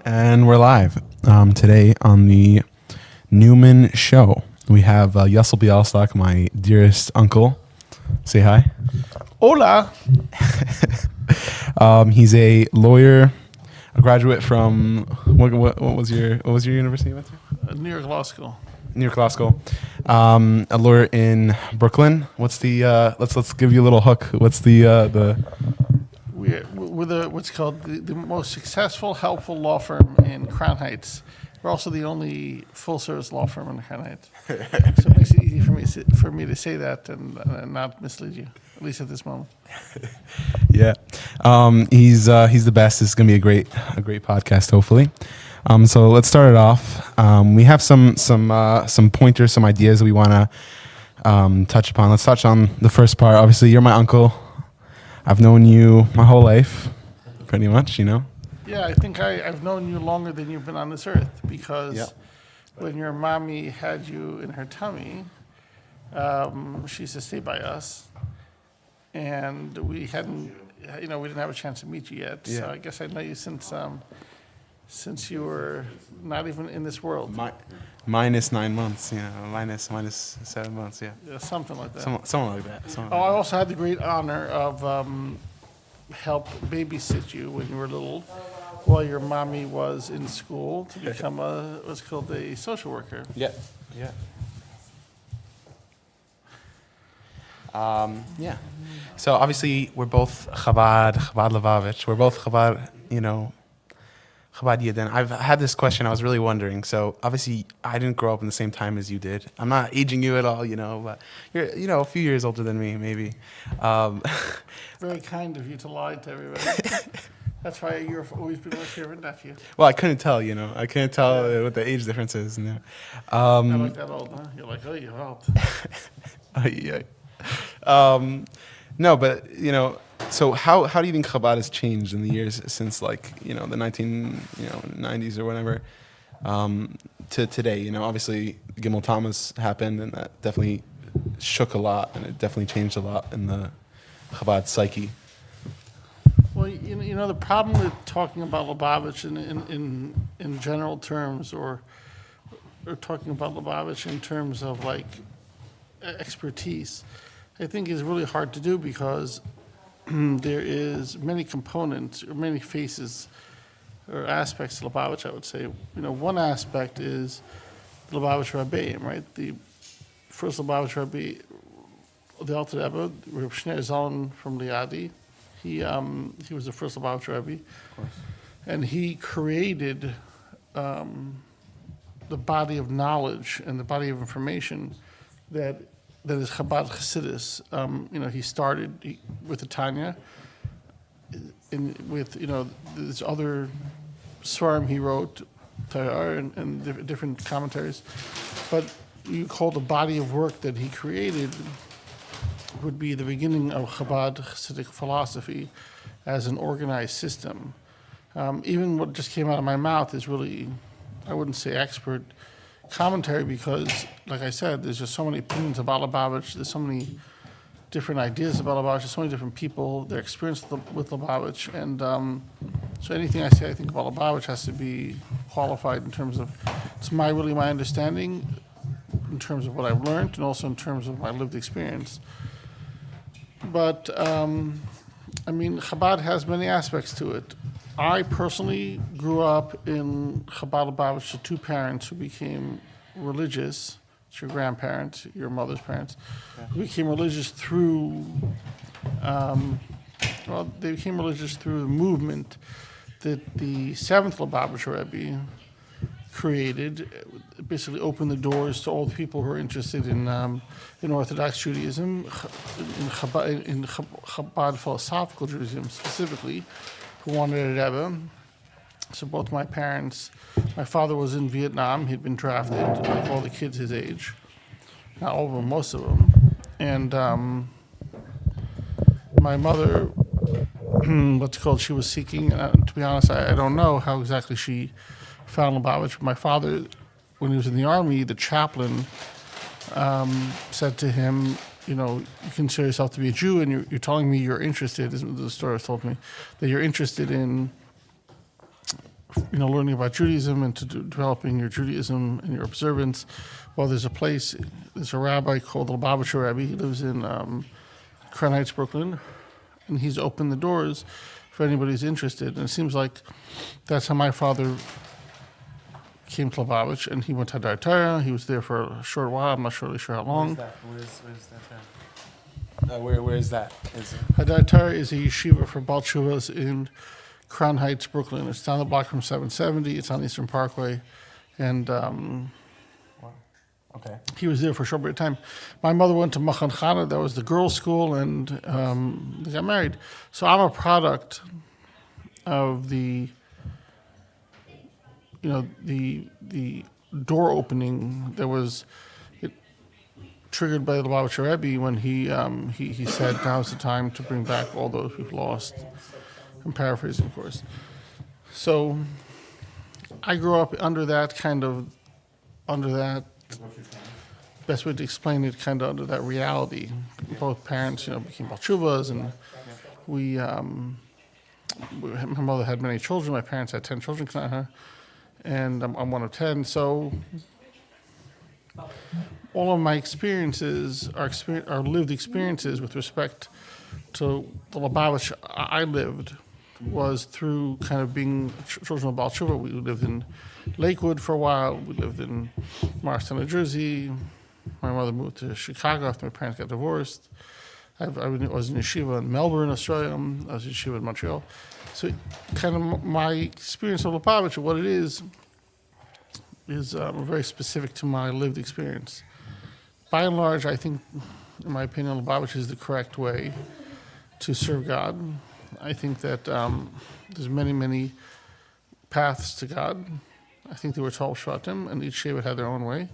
And we're live today on the Newman Show. We have Yossel Bialestock, my dearest uncle. Say hi. Hola. He's a lawyer, a graduate from what was your university you went to? New York Law School. New York Law School. A lawyer in Brooklyn. What's the let's give you a little hook. What's the We're what's called the most successful, helpful law firm in Crown Heights. We're also the only full-service law firm in Crown Heights. So it makes it easy for me to say that and not mislead you, at least at this moment. Yeah, he's the best. This is gonna be a great podcast, hopefully. So let's start it off. We have some pointers, some ideas that we want to touch upon. Let's touch on the first part. Obviously, you're my uncle. I've known you my whole life, pretty much, you know. Yeah, I think I've known you longer than you've been on this earth because when your mommy had you in her tummy, she used to stay by us, and we didn't have a chance to meet you yet. Yeah. So I guess I know you since you were not even in this world. Minus 9 months, minus 7 months, Yeah, something like that. something like that. I also had the great honor of help babysit you when you were little, while your mommy was in school to become what's called a social worker. Yeah. Yeah. So obviously we're both Chabad Lubavitch. We're both Chabad, Chabad Yidden. I've had this question. I was really wondering. So obviously I didn't grow up in the same time as you did. I'm not aging you at all, but you're, a few years older than me, maybe. Very kind of you to lie to everybody. That's why you've always been my favorite nephew. Well, I couldn't tell, I couldn't tell what the age difference is. I like that old, huh? You're like, oh, you're old. Yeah. No, but, so how do you think Chabad has changed in the years since the 90s or whatever to today? Obviously Gimel Thomas happened and that definitely shook a lot and it definitely changed a lot in the Chabad psyche. Well, the problem with talking about Lubavitch in general terms or talking about Lubavitch in terms of like expertise, I think is really hard to do because there is many components or many faces or aspects of Lubavitch, I would say. One aspect is the Lubavitch Rabbeim, right? The first Lubavitch Rabbi, the Alter Rebbe, Reb Shneur Zalman from Liadi, he was the first Lubavitch Rabbi. Of course. And he created the body of knowledge and the body of information that is Chabad Chassidus. He started with the Tanya, with this other Svarim he wrote, Torah and different commentaries. But you call the body of work that he created would be the beginning of Chabad Chassidic philosophy as an organized system. Even what just came out of my mouth is really, I wouldn't say expert commentary because, like I said, there's just so many opinions about Lubavitch. There's so many different ideas about Lubavitch. There's so many different people, their experience with Lubavitch. And so anything I say I think about Lubavitch has to be qualified in terms of, it's my understanding in terms of what I've learned and also in terms of my lived experience. But, Chabad has many aspects to it. I personally grew up in Chabad Lubavitch to two parents who became religious. It's your grandparents, your mother's parents. Who became religious through, they became religious through the movement that the seventh Lubavitch Rebbe created. Basically opened the doors to all the people who are interested in Orthodox Judaism, in Chabad philosophical Judaism specifically, who wanted a Rebbe. So both my parents, my father was in Vietnam. He'd been drafted, like all the kids his age. Not all of them, most of them. And my mother, she was seeking, to be honest, I don't know how exactly she found Lubavitch. My father, when he was in the army, the chaplain said to him, you consider yourself to be a Jew, and you're telling me you're interested, this is the story was told me, that you're interested in learning about Judaism and to developing your Judaism and your observance. Well, there's a rabbi called the Lubavitcher Rebbe. He lives in Crown Heights, Brooklyn, and he's opened the doors for anybody who's interested. And it seems like that's how my father came to Lubavitch, and he went to Hadar Torah. He was there for a short while. I'm not really sure how long. Where's that? Where is that? Hadar Torah is a yeshiva for Baal Teshuvos in Crown Heights, Brooklyn. It's down the block from 770. It's on Eastern Parkway. And Okay. he was there for a short period of time. My mother went to Machan Chana. That was the girls' school, and they got married. So I'm a product of the door opening that was triggered by the Lubavitcher Rebbe when he said now's the time to bring back all those we've lost. I'm paraphrasing, of course. So I grew up under that, best way to explain it, kind of under that reality. Both parents, became Baal Teshuvos, and my mother had many children. My parents had 10 children, and I'm one of 10. So all of my experiences are lived experiences with respect to the Lubavitch I lived was through kind of being children of Baal Teshuva. We lived in Lakewood for a while. We lived in Morristown, New Jersey. My mother moved to Chicago after my parents got divorced. I was in yeshiva in Melbourne, Australia. I was in yeshiva in Montreal. So kind of my experience of Lubavitch, what it is very specific to my lived experience. By and large, I think, in my opinion, Lubavitch is the correct way to serve God. I think that there's many, many paths to God. I think there were 12 Shvatim, and each Shevet had their own way.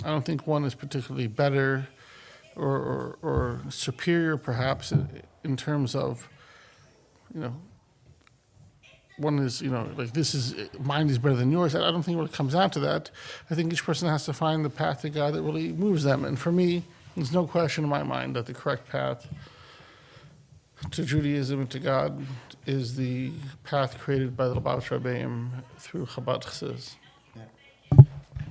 I don't think one is particularly better or superior, perhaps, in terms of, one is, like mine is better than yours. I don't think when it comes down to that. I think each person has to find the path to God that really moves them. And for me, there's no question in my mind that the correct path to Judaism and to God is the path created by the Lubavitch Rebbeim through Chabad Chassidus.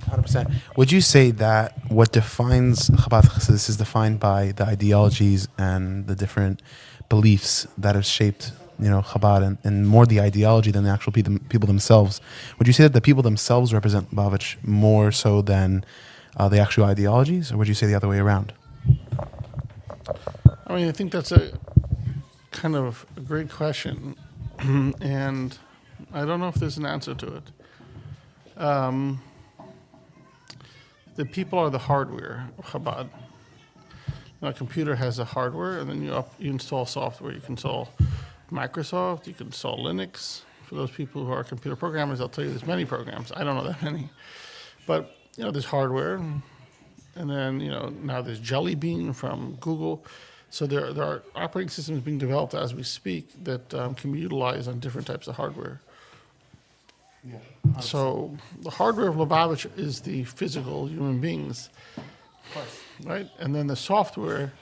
100%. Would you say that what defines Chabad Chassidus is defined by the ideologies and the different beliefs that have shaped, Chabad, and more the ideology than the actual people themselves? Would you say that the people themselves represent Lubavitch more so than the actual ideologies, or would you say the other way around? I think that's a kind of a great question, and I don't know if there's an answer to it. The people are the hardware of Chabad. A computer has a hardware, and then you install software. You can install Microsoft, you can install Linux. For those people who are computer programmers, I'll tell you there's many programs. I don't know that many. But, there's hardware, and then, now there's Jelly Bean from Google. So there are operating systems being developed as we speak that can be utilized on different types of hardware. Yeah. So the hardware of Lubavitch is the physical human beings, Of course. right? And then the software,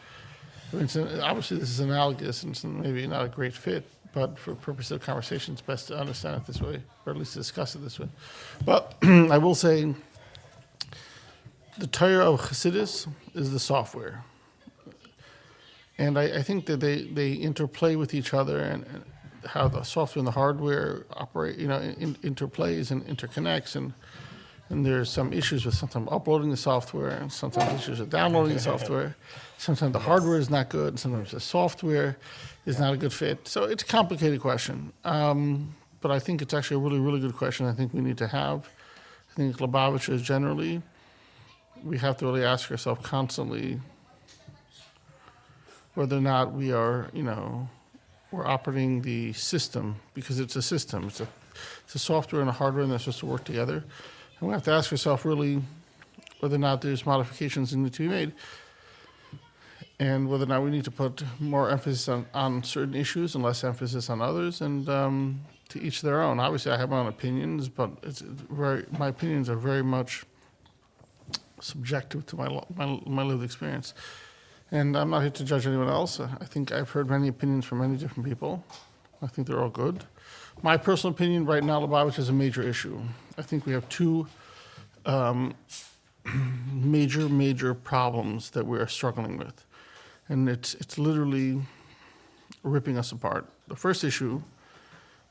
obviously this is analogous and it's maybe not a great fit, but for purposes of conversation, it's best to understand it this way, or at least to discuss it this way. But I will say the Torah of Chassidus is the software. And I think that they interplay with each other, and how the software and the hardware operate, interplays and interconnects, and there's some issues with sometimes uploading the software, and sometimes issues with downloading the software. Sometimes the hardware is not good, and sometimes the software is not a good fit. So it's a complicated question, but I think it's actually a really, really good question. I think we need to have. I think Lubavitch is generally, we have to really ask ourselves constantly whether or not we are, we're operating the system, because it's a system. It's a software and a hardware, and they're supposed to work together. And we have to ask ourselves really whether or not there's modifications that need to be made, and whether or not we need to put more emphasis on certain issues and less emphasis on others, and to each their own. Obviously, I have my own opinions, but my opinions are very much subjective to my lived experience. And I'm not here to judge anyone else. I think I've heard many opinions from many different people. I think they're all good. My personal opinion, right now, Lubavitch is a major issue. I think we have two major problems that we are struggling with. And it's literally ripping us apart. The first issue,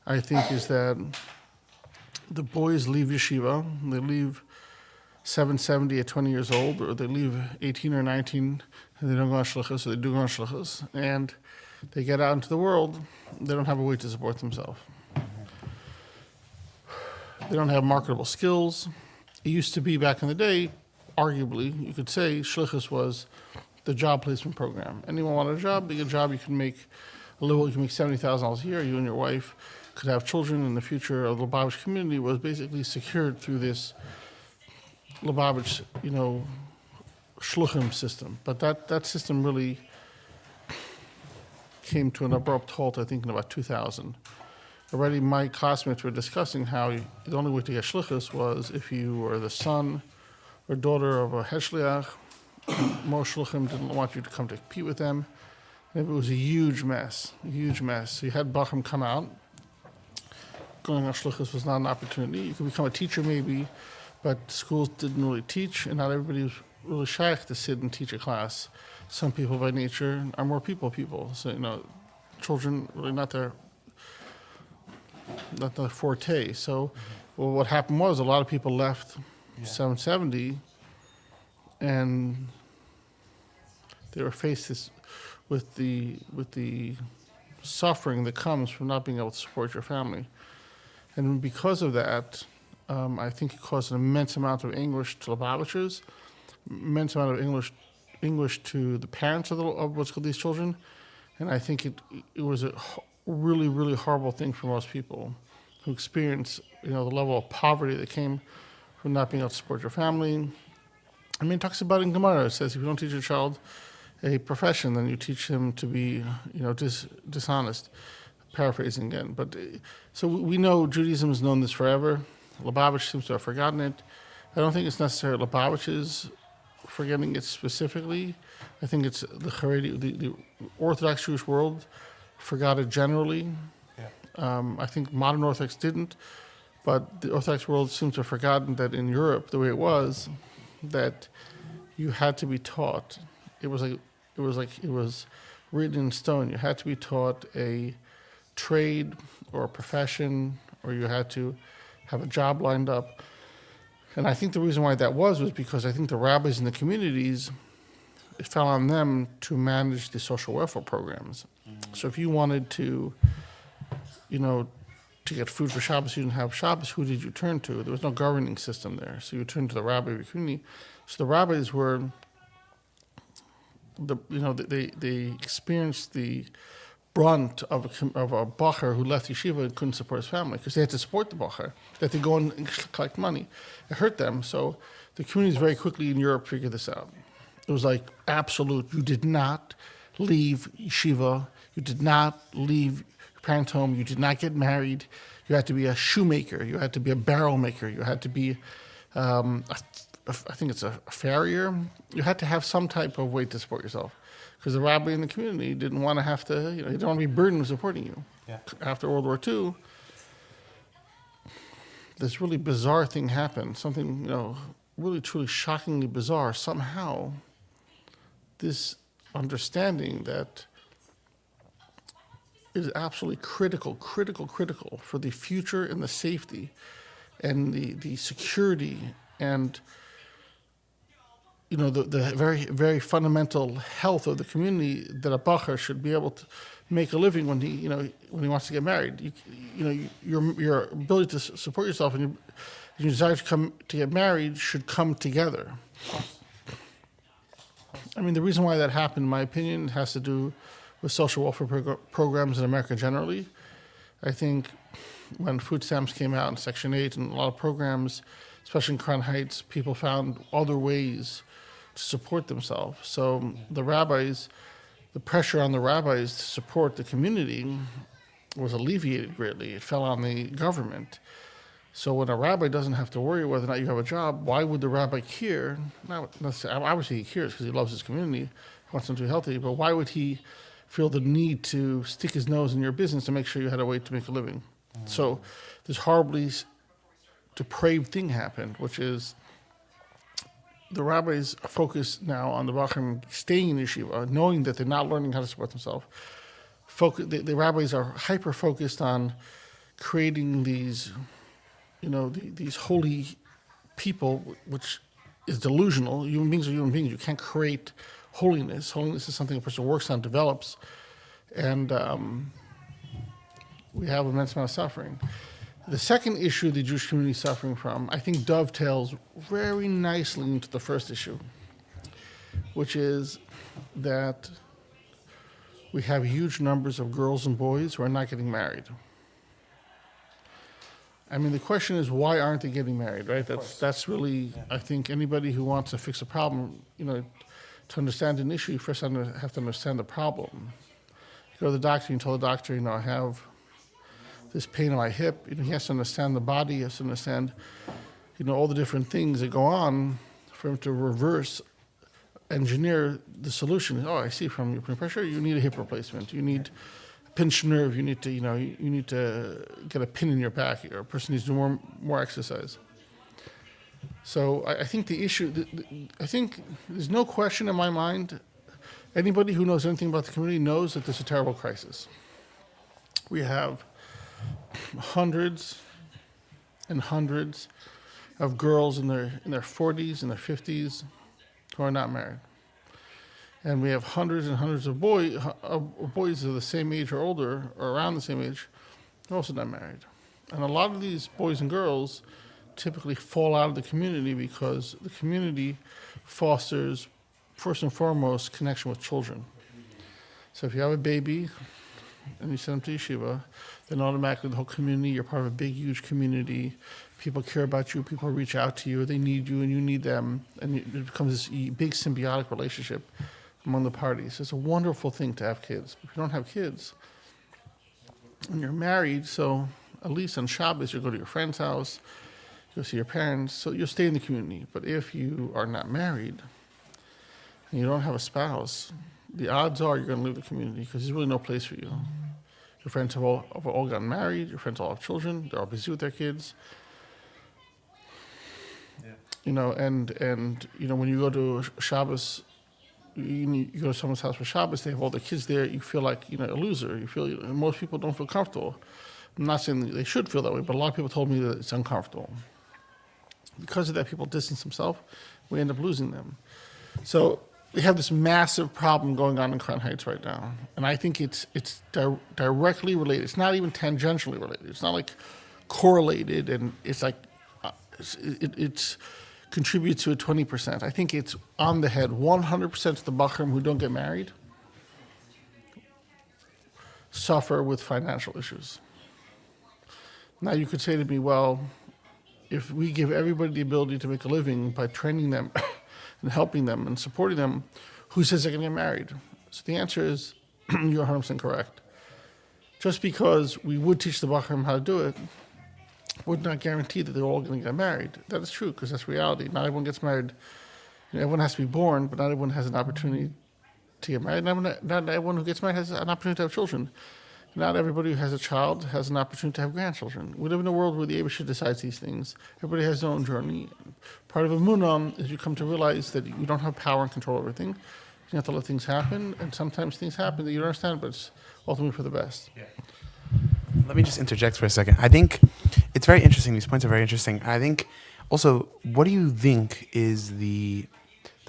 I think, is that the boys leave yeshiva, they leave 770 at 20 years old, or they leave 18 or 19, and they don't go on shlichus, or they do go on shlichus, and they get out into the world, they don't have a way to support themselves. They don't have marketable skills. It used to be back in the day, arguably, you could say shlichus was the job placement program. Anyone wanted a job, you get a job, you can make a little, you can make $70,000 a year, you and your wife could have children, and the future of the Lubavitch community was basically secured through this Lubavitch, shluchim system. But that system really came to an abrupt halt, I think, in about 2000. Already my classmates were discussing how the only way to get shlichus was if you were the son or daughter of a head shliach. Most shluchim didn't want you to come to compete with them. And it was a huge mess. So you had Bacham come out. Going on shlichus was not an opportunity. You could become a teacher maybe, but schools didn't really teach, and not everybody was really shaykh to sit and teach a class. Some people by nature are more people. So, children really not their forte. So what happened was a lot of people left 770, and they were faced with the suffering that comes from not being able to support your family. And because of that, I think it caused an immense amount of anguish to Lubavitchers, immense amount of anguish to the parents of what's called these children. And I think it was a really, really horrible thing for most people who experience, the level of poverty that came from not being able to support your family. I mean, it talks about in Gemara, it says if you don't teach your child a profession, then you teach him to be, dishonest. Paraphrasing again. But so we know Judaism has known this forever. Lubavitch seems to have forgotten it. I don't think it's necessarily Lubavitch's forgetting it specifically. I think it's the Haredi, the Orthodox Jewish world forgot it generally. I think modern Orthodox didn't, but the Orthodox world seems to have forgotten that in Europe, the way it was, that you had to be taught. It was written in stone. You had to be taught a trade or a profession, or you had to have a job lined up. And I think the reason why that was because I think the rabbis in the communities, it fell on them to manage the social welfare programs. So if you wanted to, to get food for Shabbos, you didn't have Shabbos, who did you turn to? There was no governing system there. So you turned to the rabbi of your community. So the rabbis were, they experienced the brunt of a bacher who left yeshiva and couldn't support his family because they had to support the bacher. They had to go and collect money. It hurt them. So the communities very quickly in Europe figured this out. It was like absolute. You did not leave yeshiva. You did not leave your parents' home. You did not get married. You had to be a shoemaker. You had to be a barrel maker. You had to be, I think it's a farrier. You had to have some type of way to support yourself. Because the rabbi in the community didn't want to have to, he didn't want to be burdened with supporting you. Yeah. After World War II, this really bizarre thing happened. Something, really truly shockingly bizarre. Somehow, this understanding that is absolutely critical for the future and the safety and the security and the very, very fundamental health of the community, that a bacher should be able to make a living when he wants to get married. Your ability to support yourself and your desire to get married should come together. I mean, the reason why that happened, in my opinion, has to do with social welfare programs in America generally. I think when food stamps came out in Section 8 and a lot of programs, especially in Crown Heights, people found other ways to support themselves. So the pressure on the rabbis to support the community was alleviated greatly. It fell on the government. So when a rabbi doesn't have to worry whether or not you have a job, why would the rabbi care? Not necessarily, obviously he cares because he loves his community, wants them to be healthy, but why would he feel the need to stick his nose in your business to make sure you had a way to make a living? So this horribly depraved thing happened, which is the rabbis are focused now on the Bachrim staying in yeshiva, knowing that they're not learning how to support themselves. The rabbis are hyper-focused on creating these, these holy people, which is delusional. Human beings are human beings. You can't create holiness. Holiness is something a person works on, develops, and we have immense amount of suffering. The second issue the Jewish community is suffering from, I think, dovetails very nicely into the first issue, which is that we have huge numbers of girls and boys who are not getting married. I mean, the question is, why aren't they getting married, right? That's really, I think, anybody who wants to fix a problem, to understand an issue, you first have to understand the problem. You go to the doctor, you tell the doctor, I have this pain in my hip. He has to understand the body, he has to understand, all the different things that go on for him to reverse engineer the solution. Oh, I see, from your pressure, you need a hip replacement. You need a pinched nerve. You need to, you need to get a pin in your back. Or a person needs to do more exercise. So I think the issue, I think there's no question in my mind, anybody who knows anything about the community knows that there's a terrible crisis. We have hundreds and hundreds of girls in their 40s and their 50s who are not married. And we have hundreds and hundreds of boys of the same age or older, or around the same age, who are also not married. And a lot of these boys and girls typically fall out of the community because the community fosters, first and foremost, connection with children. So if you have a baby and you send them to yeshiva, then automatically the whole community, you're part of a big, huge community. People care about you, people reach out to you, they need you and you need them, and it becomes this big symbiotic relationship among the parties. It's a wonderful thing to have kids. If you don't have kids and you're married, so at least on Shabbos you go to your friend's house, you go see your parents, so you'll stay in the community. But if you are not married and you don't have a spouse, the odds are you're going to leave the community because there's really no place for you. Your friends have all gotten married, your friends all have children, they're all busy with their kids. Yeah. And when you go to Shabbos, you go to someone's house for Shabbos, they have all the kids there, you feel like, a loser. You feel, most people don't feel comfortable. I'm not saying that they should feel that way, but a lot of people told me that it's uncomfortable. Because of that, people distance themselves, we end up losing them. So we have this massive problem going on in Crown Heights right now. And I think it's directly related. It's not even tangentially related. It's not like correlated and it's like, it's contributes to a 20%. I think it's on the head. 100% of the Bachrim who don't get married suffer with financial issues. Now you could say to me, well, if we give everybody the ability to make a living by training them and helping them and supporting them, who says they're going to get married? So the answer is, you're 100% correct. Just because we would teach the Bachrim how to do it, would not guarantee that they're all going to get married. That is true, because that's reality. Not everyone gets married. Everyone has to be born, but not everyone has an opportunity to get married. Not everyone who gets married has an opportunity to have children. Not everybody who has a child has an opportunity to have grandchildren. We live in a world where the Eibusher decides these things. Everybody has their own journey. Part of Emunah is you come to realize that you don't have power and control over everything. You have to let things happen, and sometimes things happen that you don't understand, but it's ultimately for the best. Yeah. Let me just interject for a second. I think it's very interesting. These points are very interesting. I think also, what do you think is the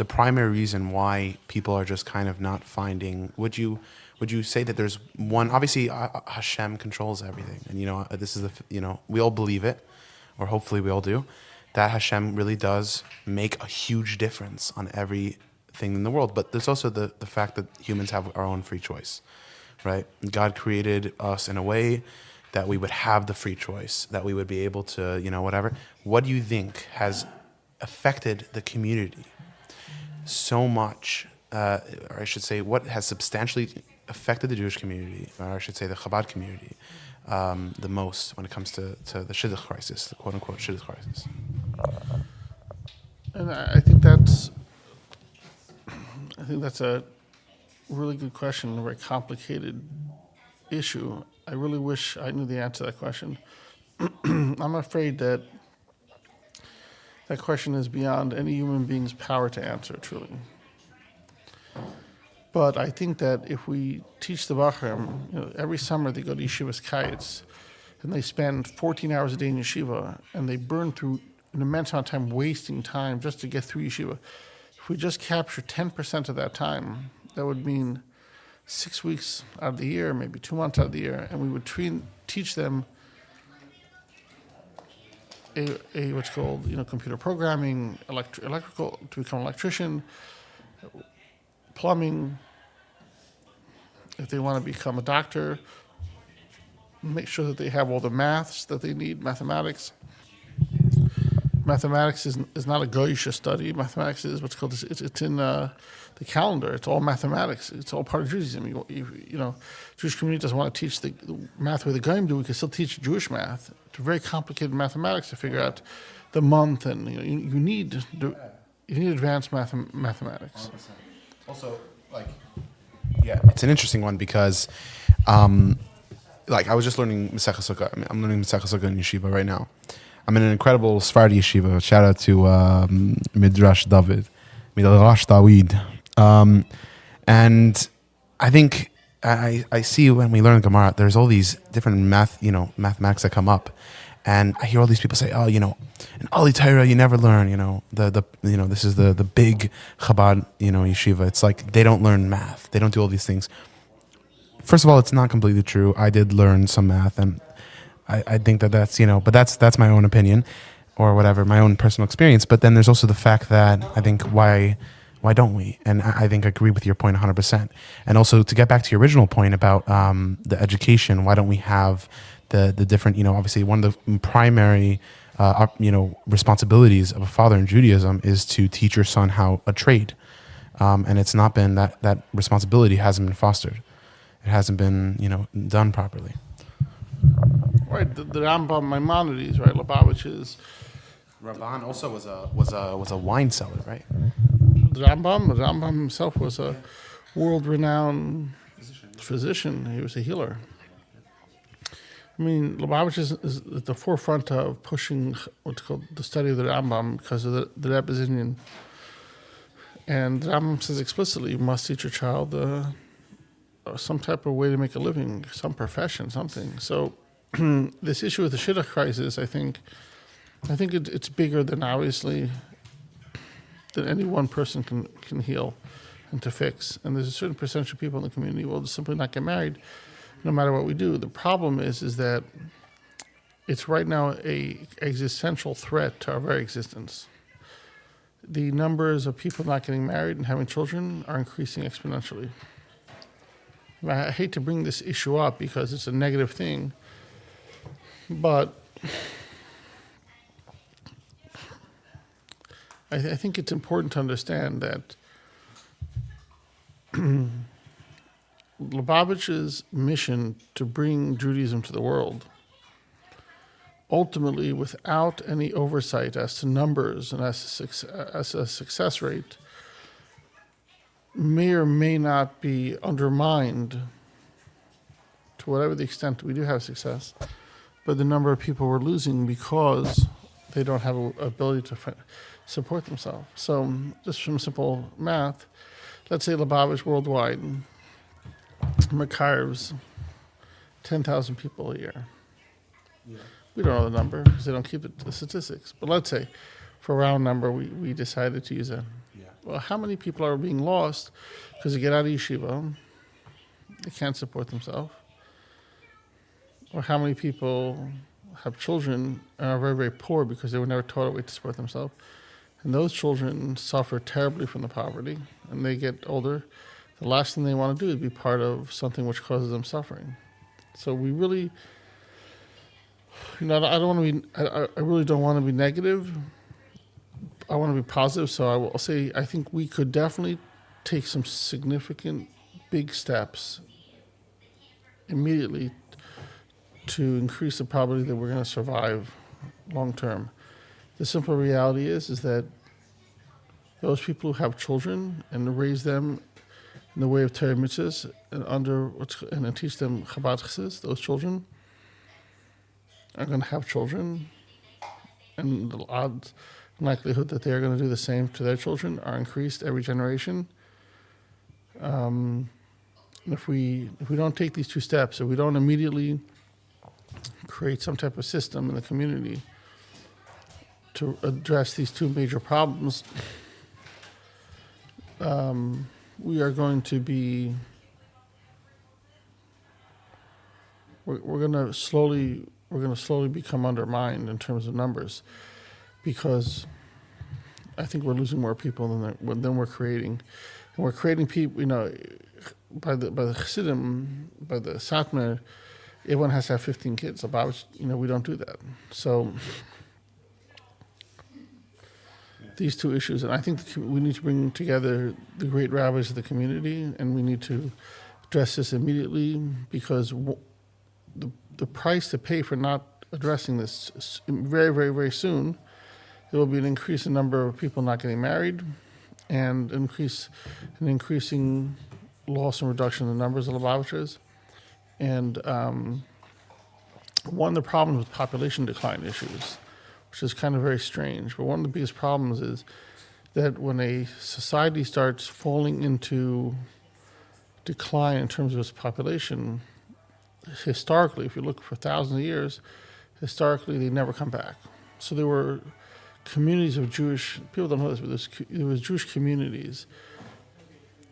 primary reason why people are just kind of not finding? Would you say that there's one? Obviously, Hashem controls everything, and this is we all believe it, or hopefully we all do, that Hashem really does make a huge difference on everything in the world. But there's also the fact that humans have our own free choice. Right? God created us in a way that we would have the free choice, that we would be able to, whatever. What do you think has affected the community so much, or I should say, what has substantially affected the Jewish community, or I should say the Chabad community, the most when it comes to the Shidduch crisis, the quote-unquote Shidduch crisis? And I think that's a really good question, a very complicated issue. I really wish I knew the answer to that question. I'm afraid that that question is beyond any human being's power to answer, truly. But I think that if we teach the Bachrim, every summer they go to Yeshivas Kites, and they spend 14 hours a day in Yeshiva, and they burn through an immense amount of time wasting time just to get through Yeshiva. If we just capture 10% of that time, that would mean 6 weeks out of the year, maybe 2 months out of the year, and we would teach them a what's called computer programming, electrical to become an electrician, plumbing. If they want to become a doctor, make sure that they have all the maths that they need, mathematics. Mathematics is not a goyish study. Mathematics is what's called, it's in the calendar. It's all mathematics. It's all part of Judaism. Jewish community doesn't want to teach the math where the Goyim do. We can still teach Jewish math. It's very complicated mathematics to figure out the month, and you need advanced mathematics. Also, it's an interesting one because, I was just learning Masechah Sukkah. I'm learning Masechah Sukkah in yeshiva right now. I'm in an incredible Sephardi yeshiva. Shout out to Midrash David, Midrash Dawid. And I think I see when we learn Gemara, there's all these different mathematics that come up, and I hear all these people say, in Ali Torah you never learn, this is the big chabad, yeshiva. It's like they don't learn math. They don't do all these things. First of all, it's not completely true. I did learn some math, and I think that's, but that's my own opinion or whatever, my own personal experience. But then there's also the fact that I think why don't we? And I think I agree with your point 100%. And also to get back to your original point about the education, why don't we have the different, obviously one of the primary, responsibilities of a father in Judaism is to teach your son how a trade. And it's not been that responsibility hasn't been fostered. It hasn't been, done properly. Right, the Rambam Maimonides, right? Lubavitch's Rabban also was a wine seller, right? The Rambam himself was a world-renowned physician. He was a healer. I mean, Lubavitch is at the forefront of pushing what's called the study of the Rambam because of the Rebbe is Indian. And the Rambam says explicitly, you must teach your child some type of way to make a living, some profession, something. So this issue with the shidduch crisis, I think it's bigger than obviously that any one person can heal and to fix. And there's a certain percentage of people in the community will just simply not get married, no matter what we do. The problem is that it's right now a existential threat to our very existence. The numbers of people not getting married and having children are increasing exponentially. I hate to bring this issue up because it's a negative thing, but I think it's important to understand that Lubavitch's mission to bring Judaism to the world, ultimately without any oversight as to numbers and as a success rate, may or may not be undermined to whatever the extent we do have success, but the number of people we're losing because they don't have an ability to support themselves. So just from simple math, let's say Lubavitch worldwide requires 10,000 people a year. Yeah. We don't know the number because they don't keep the statistics. But let's say for a round number, we decided to use it. Yeah. Well, how many people are being lost because they get out of yeshiva, they can't support themselves? Or how many people have children and are very, very poor because they were never taught a way to support themselves? And those children suffer terribly from the poverty, and they get older. The last thing they want to do is be part of something which causes them suffering. So we really, I don't want to be, I really don't want to be negative. I want to be positive. So I will say, I think we could definitely take some significant big steps immediately to increase the probability that we're going to survive long term. The simple reality is that those people who have children and raise them in the way of Torah mitzvahs and then teach them chabad chassidus. Those children are going to have children, and the odds likelihood that they're going to do the same to their children are increased every generation. If we don't take these two steps, if we don't immediately create some type of system in the community to address these two major problems, we are going to be we're going to slowly become undermined in terms of numbers, because I think we're losing more people than we're creating, and we're creating people. By the Chassidim, by the Satmar, everyone has to have 15 kids. About we don't do that. So these two issues, and I think we need to bring together the great rabbis of the community, and we need to address this immediately, because the price to pay for not addressing this very, very, very soon, there will be an increase in number of people not getting married, and an increasing loss and reduction in the numbers of Lubavitchers. And one of the problems with population decline issues, which is kind of very strange, but one of the biggest problems is that when a society starts falling into decline in terms of its population, historically, if you look for thousands of years, historically they never come back. So there were communities of Jewish, people don't know this, but there was Jewish communities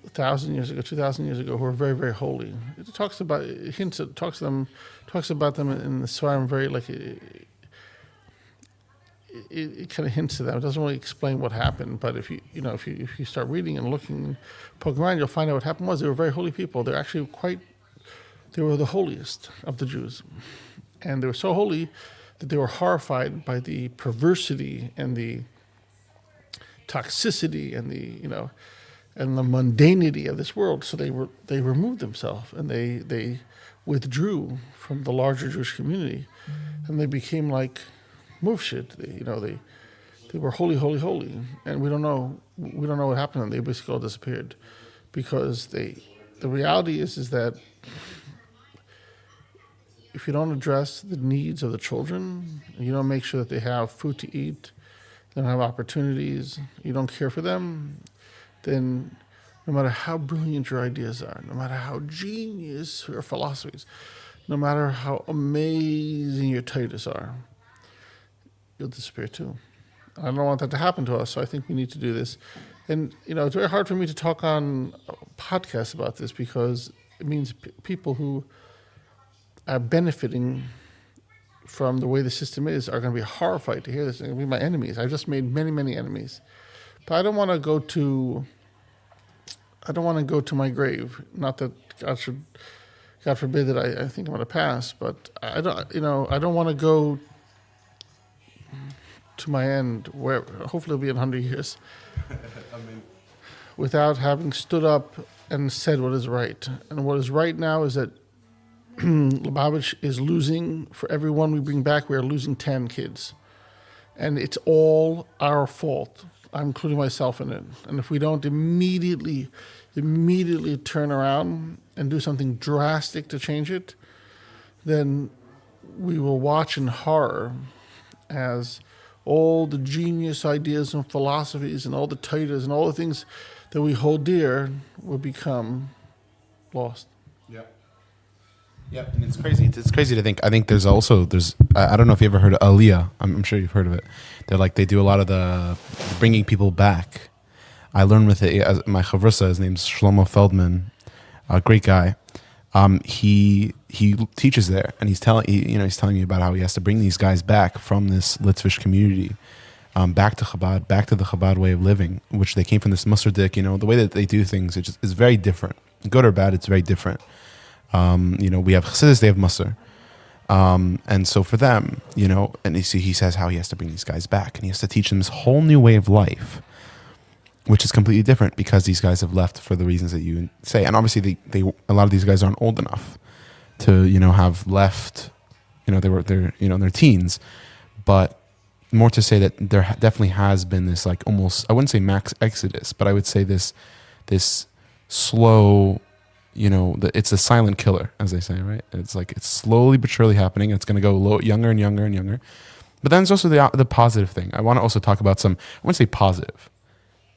1,000 years ago, 2,000 years ago, who were very, very holy. It talks about them in the Svarim very like it kind of hints to them. It doesn't really explain what happened, but if you start reading and looking, poking around, you'll find out what happened was they were very holy people. They're actually they were the holiest of the Jews, and they were so holy that they were horrified by the perversity and the toxicity and and the mundanity of this world. So they removed themselves, and they withdrew from the larger Jewish community, and they became like mufshid. They were holy, holy, holy, and we don't know what happened to them. They basically all disappeared, because the reality is that if you don't address the needs of the children, and you don't make sure that they have food to eat, they don't have opportunities, you don't care for them, then no matter how brilliant your ideas are, no matter how genius your philosophies, no matter how amazing your titles are, you'll disappear too. I don't want that to happen to us, so I think we need to do this. And, it's very hard for me to talk on podcasts about this, because it means people who are benefiting from the way the system is are going to be horrified to hear this. They're going to be my enemies. I've just made many, many enemies. But I don't want to go to my grave. Not that God forbid that I think I'm going to pass, but I don't want to go to my end, where hopefully it'll be in 100 years, without having stood up and said what is right. And what is right now is that Lubavitch is losing, for every one we bring back, we are losing 10 kids. And it's all our fault. I'm including myself in it. And if we don't immediately turn around and do something drastic to change it, then we will watch in horror as all the genius ideas and philosophies and all the titles and all the things that we hold dear will become lost. Yeah, and it's crazy. It's crazy to think. I think there's I don't know if you ever heard of Aliyah. I'm sure you've heard of it. They do a lot of the bringing people back. I learned with it. My chavrusa, his name's Shlomo Feldman, a great guy. He teaches there, and he's telling me about how he has to bring these guys back from this Litvish community, back to Chabad, back to the Chabad way of living, which they came from this Musardik. The way that they do things is very different. Good or bad, it's very different. We have Chassidus, they have Musar. And so for them, and he says how he has to bring these guys back, and he has to teach them this whole new way of life, which is completely different, because these guys have left for the reasons that you say. And obviously a lot of these guys aren't old enough to, have left, they're teens, but more to say that there definitely has been this, like, almost, I wouldn't say max exodus, but I would say this slow, it's a silent killer, as they say, right? It's like it's slowly but surely happening. It's going to go younger and younger and younger. But then there's also the positive thing. I want to also talk about I want to say positive.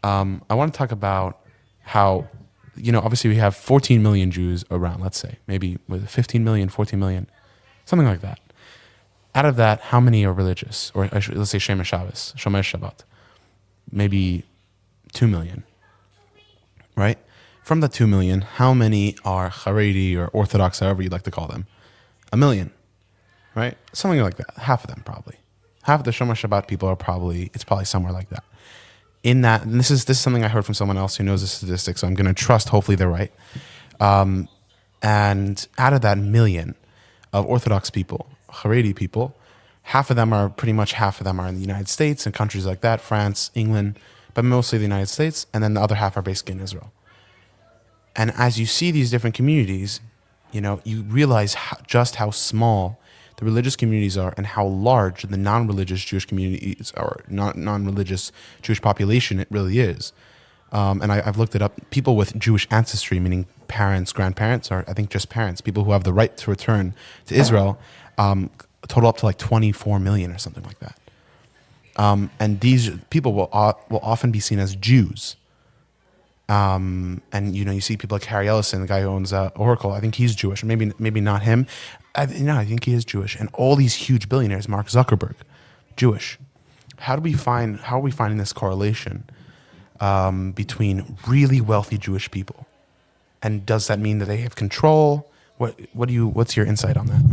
I want to talk about how, obviously we have 14 million Jews around, let's say, maybe with 15 million, 14 million, something like that. Out of that, how many are religious? Or let's say Shomer Shabbos, Shomer Shabbat. Maybe 2 million, right? From the 2 million, how many are Haredi or Orthodox, however you'd like to call them? 1 million, right? Something like that. Half of them probably. Half of the Shomer Shabbat people it's probably somewhere like that. In that, and this is something I heard from someone else who knows the statistics, so I'm going to trust, hopefully they're right. And out of that 1 million of Orthodox people, Haredi people, half of them are in the United States and countries like that, France, England, but mostly the United States, and then the other half are basically in Israel. And as you see these different communities, you realize just how small the religious communities are and how large the non-religious Jewish communities are, non-religious Jewish population it really is. And I've looked it up. People with Jewish ancestry, meaning parents, grandparents, or I think just parents, people who have the right to return to Israel, total up to like 24 million or something like that. And these people will often be seen as Jews. And you see people like Harry Ellison, the guy who owns Oracle. I think he's Jewish, or maybe not him. I think he is Jewish. And all these huge billionaires, Mark Zuckerberg, Jewish. How are we finding this correlation between really wealthy Jewish people? And does that mean that they have control? What's your insight on that?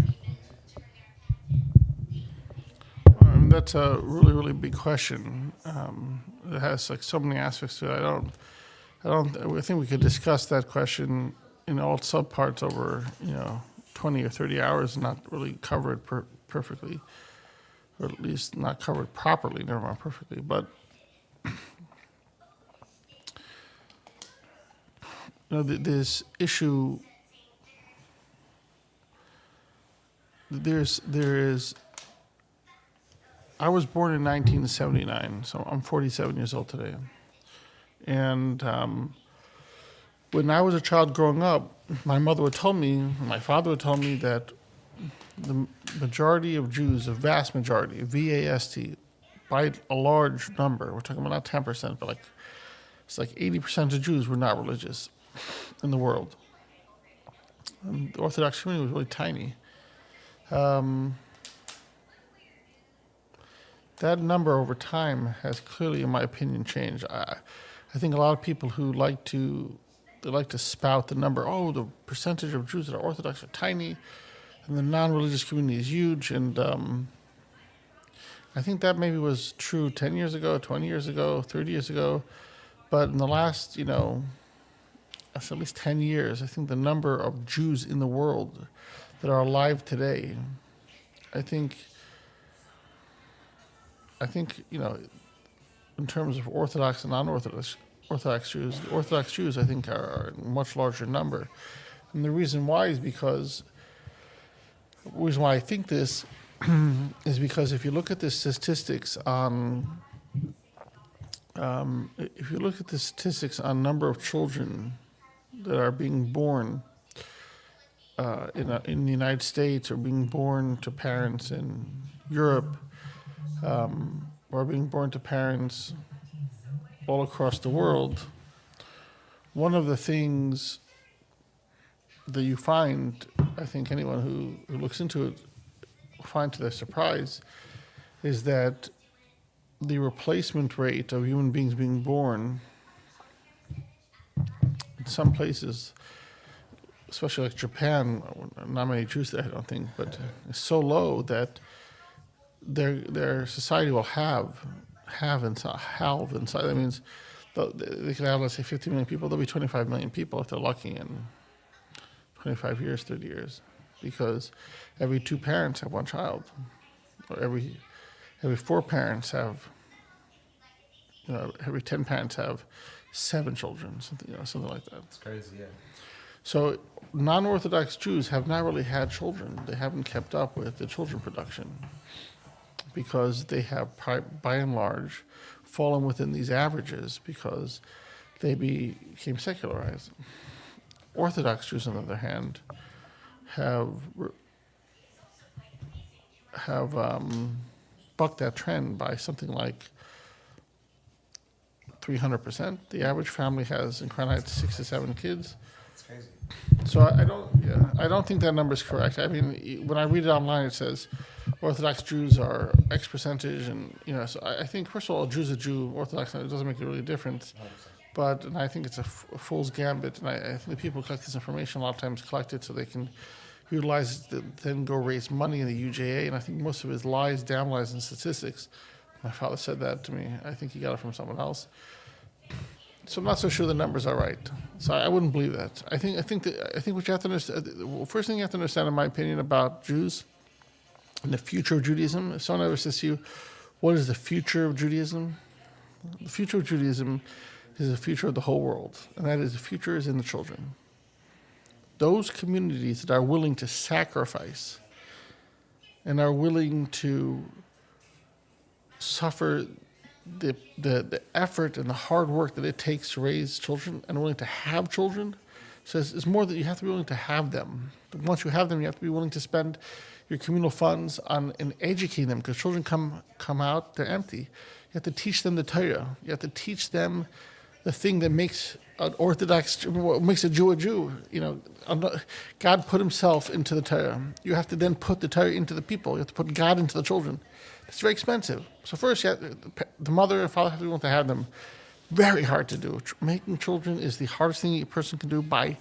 That's a really, really big question. It has like so many aspects to it. I think we could discuss that question in all subparts over 20 or 30 hours and not really cover it perfectly, or at least not cover it properly. Never mind perfectly, but this issue. There is. I was born in 1979, so I'm 47 years old today. And when I was a child growing up, my father would tell me that the majority of Jews, a vast majority, VAST, by a large number, we're talking about not 10%, but it's like 80% of Jews were not religious in the world. And the Orthodox community was really tiny. That number over time has clearly, in my opinion, changed. I think a lot of people who like to spout the number, the percentage of Jews that are Orthodox are tiny, and the non-religious community is huge. And I think that maybe was true 10 years ago, 20 years ago, 30 years ago. But in the last, at least 10 years, I think the number of Jews in the world that are alive today, I think, in terms of Orthodox and non-Orthodox Jews, the Orthodox Jews, I think, are a much larger number. And the reason why I think this is because if you look at the statistics on number of children that are being born in the United States or being born to parents in Europe, or being born to parents all across the world, one of the things that you find, I think anyone who looks into it will find to their surprise, is that the replacement rate of human beings being born in some places, especially like Japan, not many Jews there, I don't think, but it's so low that their society will have inside. That means they could have, let's say, 50 million people. There'll be 25 million people if they're lucky in 25 years, 30 years, because every 2 parents have 1 child, or every 4 parents have, every 10 parents have 7 children, something like that. It's crazy, yeah. So non-Orthodox Jews have not really had children. They haven't kept up with the children production, because they have, by and large, fallen within these averages, because they became secularized. Orthodox Jews, on the other hand, have bucked that trend by something like 300%. The average family has in Crown 6 to 7 kids. That's crazy. So I don't think that number is correct. I mean, when I read it online, it says Orthodox Jews are X percentage, and so I think first of all, a Jew's a Jew. Orthodox, it doesn't make a really difference. And I think it's a fool's gambit, and I think the people who collect this information a lot of times collect it so they can utilize it, then go raise money in the UJA. And I think most of it is lies, damn lies, and statistics. My father said that to me. I think he got it from someone else. So I'm not so sure the numbers are right. So I wouldn't believe that. I think what you have to understand, the first thing you have to understand, in my opinion, about Jews and the future of Judaism. If someone ever says to you, "What is the future of Judaism?" The future of Judaism is the future of the whole world, and that is the future is in the children. Those communities that are willing to sacrifice and are willing to suffer the effort and the hard work that it takes to raise children and willing to have children, says it's more that you have to be willing to have them. But once you have them, you have to be willing to spend your communal funds on and educating them, because children come out, they're empty. You have to teach them the Torah. You have to teach them the thing that makes an Orthodox, what makes a Jew a Jew. God put himself into the Torah. You have to then put the Torah into the people. You have to put God into the children. It's very expensive. So first, the mother and father have to be willing to have them. Very hard to do. Making children is the hardest thing a person can do by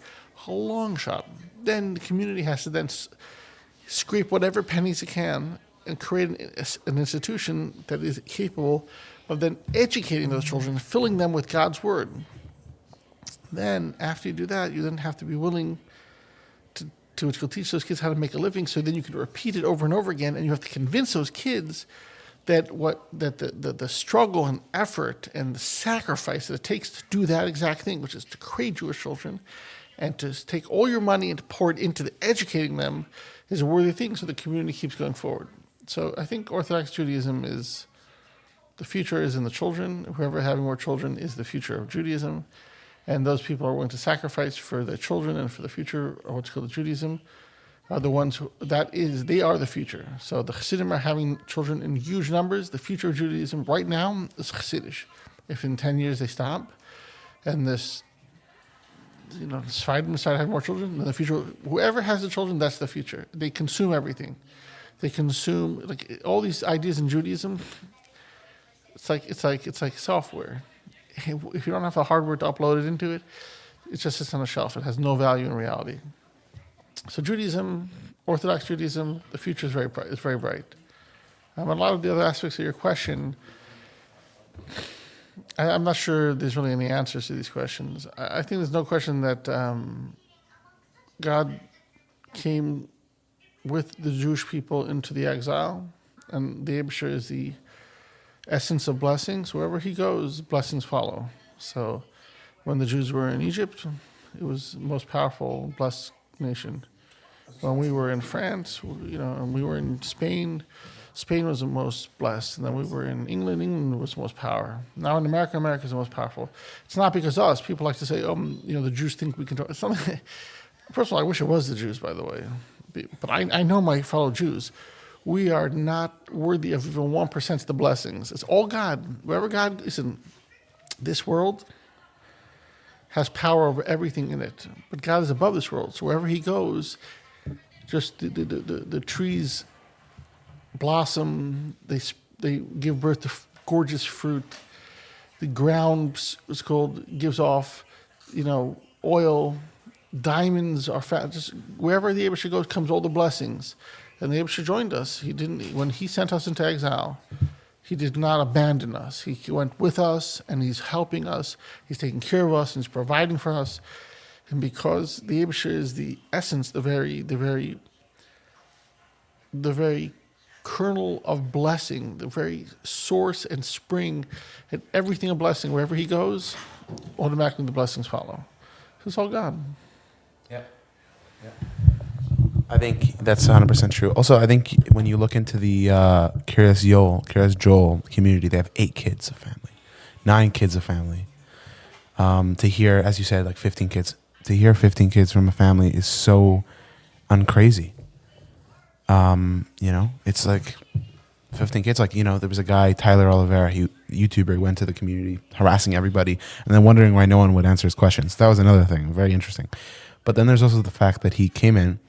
a long shot. Then the community has to then scrape whatever pennies it can and create an institution that is capable of then educating those children, filling them with God's word. Then, after you do that, you then have to be willing to teach those kids how to make a living, so then you can repeat it over and over again, and you have to convince those kids that the struggle and effort and the sacrifice that it takes to do that exact thing, which is to create Jewish children, and to take all your money and to pour it into educating them, is a worthy thing, so the community keeps going forward. So I think Orthodox Judaism is, the future is in the children. Whoever having more children is the future of Judaism. And those people are willing to sacrifice for their children and for the future of what's called Judaism are the ones they are the future. So the Chassidim are having children in huge numbers. The future of Judaism right now is Chassidish. If in 10 years they stop and this, Sephardim start having more children, then the future, whoever has the children, that's the future. They consume everything. They consume, like, all these ideas in Judaism. It's like software. If you don't have the hardware to upload it into it, it just sits on a shelf. It has no value in reality. So Judaism, Orthodox Judaism, the future is very bright. It's very bright. A lot of the other aspects of your question, I'm not sure there's really any answers to these questions. I think there's no question that God came with the Jewish people into the exile, and the Abishur is the essence of blessings. Wherever he goes, blessings follow. So when the Jews were in Egypt, it was the most powerful, blessed nation. When we were in France, and we were in Spain, Spain was the most blessed. And then we were in England, England was the most powerful. Now in America, America is the most powerful. It's not because of us. People like to say, the Jews think we control. It's something. First of all, I wish it was the Jews, by the way. But I know my fellow Jews. We are not worthy of even 1% of the blessings. It's all God. Wherever God is in this world has power over everything in it. But God is above this world. So wherever he goes, just the trees blossom. They give birth to gorgeous fruit. The ground gives off, oil. Diamonds are fat. Just wherever the Abishur goes comes all the blessings. And the Abishur joined us. When he sent us into exile, he did not abandon us. He went with us, and he's helping us. He's taking care of us, and he's providing for us. And because the Abishur is the essence, the very kernel of blessing, the very source and spring, and everything a blessing. Wherever he goes, automatically the blessings follow. It's all God. Yeah. I think that's 100% true. Also, I think when you look into the Kiryas Joel community, they have 8 kids of family, 9 kids of family. To hear, as you said, like 15 kids, to hear 15 kids from a family is so uncrazy. It's like 15 kids. Like, there was a guy, Tyler Oliveira, YouTuber, went to the community harassing everybody and then wondering why no one would answer his questions. That was another thing, very interesting. But then there's also the fact that he came in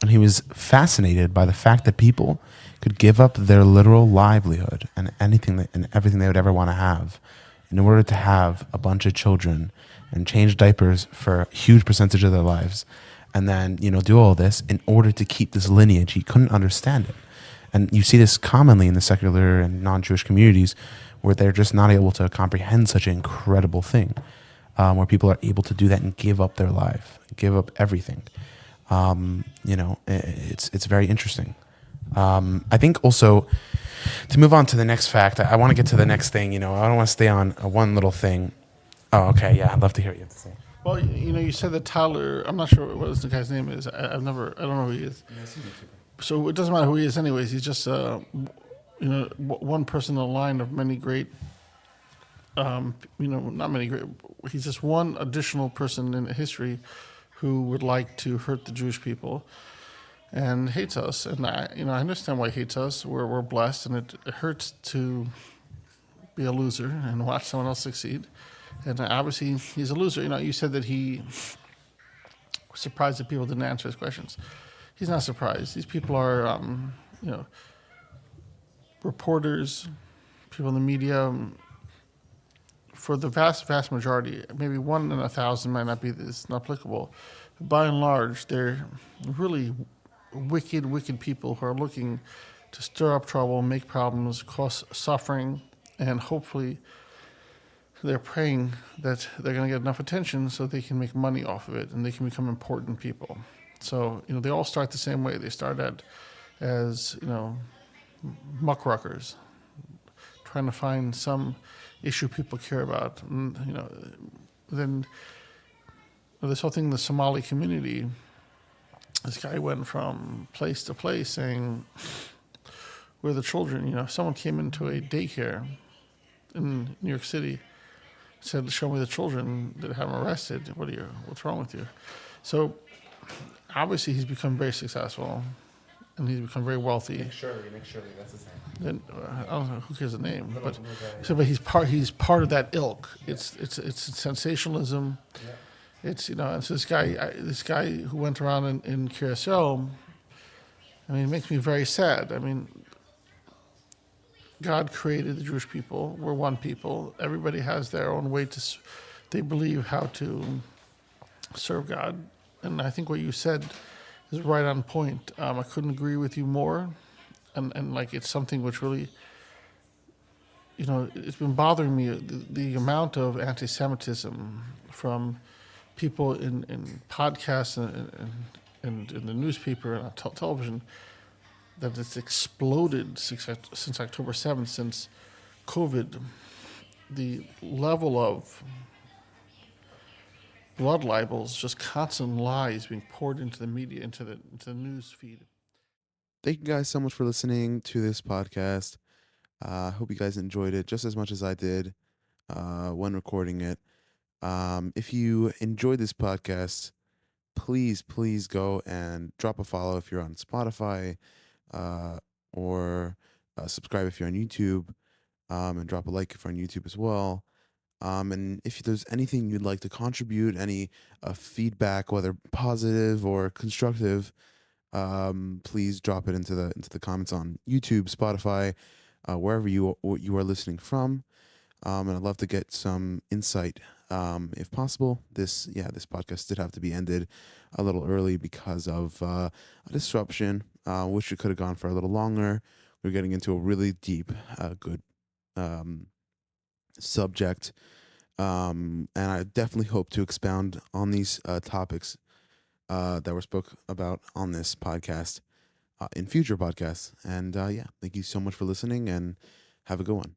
and he was fascinated by the fact that people could give up their literal livelihood and everything they would ever want to have in order to have a bunch of children and change diapers for a huge percentage of their lives. And then, do all this in order to keep this lineage. He couldn't understand it. And you see this commonly in the secular and non-Jewish communities where they're just not able to comprehend such an incredible thing, where people are able to do that and give up their life, give up everything. It's very interesting. I think also, to move on to the next fact, I want to get to the next thing. I don't want to stay on one little thing. Oh, okay, yeah, I'd love to hear what you have to say. Well, you said that Tyler, I'm not sure what the guy's name is. I don't know who he is. So it doesn't matter who he is anyways. He's just, one person in a line of many great, not many great, he's just one additional person in history who would like to hurt the Jewish people and hates us. And I understand why he hates us. We're blessed, and it hurts to be a loser and watch someone else succeed. And obviously, he's a loser. You said that he was surprised that people didn't answer his questions. He's not surprised. These people are, reporters, people in the media. For the vast, vast majority, maybe 1 in 1,000 might not be this, not applicable. But by and large, they're really wicked, wicked people who are looking to stir up trouble, make problems, cause suffering, and hopefully they're praying that they're going to get enough attention so they can make money off of it and they can become important people. So, they all start the same way. They start as muckruckers, trying to find some issue people care about. And, then this whole thing in the Somali community, this guy went from place to place saying, where are the children? Someone came into a daycare in New York City, said, show me the children that have them arrested. What's wrong with you? So obviously he's become very successful and he's become very wealthy. Nick Shirley, that's his name. And, I don't know who cares the name, but he's part of that ilk. It's sensationalism. Yeah. It's and so this guy who went around in Curacao, it makes me very sad. God created the Jewish people. We're one people. Everybody has their own way they believe how to serve God. And I think what you said is right on point. I couldn't agree with you more. And it's something which really, it's been bothering me, the amount of anti-Semitism from people in podcasts and in the newspaper and on television, that it's exploded since October 7th, since COVID. The level of blood libels, just constant lies being poured into the media, into the news feed. Thank you guys so much for listening to this podcast. I hope you guys enjoyed it just as much as I did when recording it. If you enjoyed this podcast, please go and drop a follow if you're on Spotify, or subscribe if you're on YouTube, and drop a like if you're on YouTube as well. And if there's anything you'd like to contribute, any feedback, whether positive or constructive, please drop it into the comments on YouTube, Spotify, wherever you are listening from. And I'd love to get some insight, if possible. This podcast did have to be ended a little early because of a disruption. Wish it could have gone for a little longer. We're getting into a really deep, good subject. And I definitely hope to expound on these topics that were spoke about on this podcast in future podcasts. And thank you so much for listening and have a good one.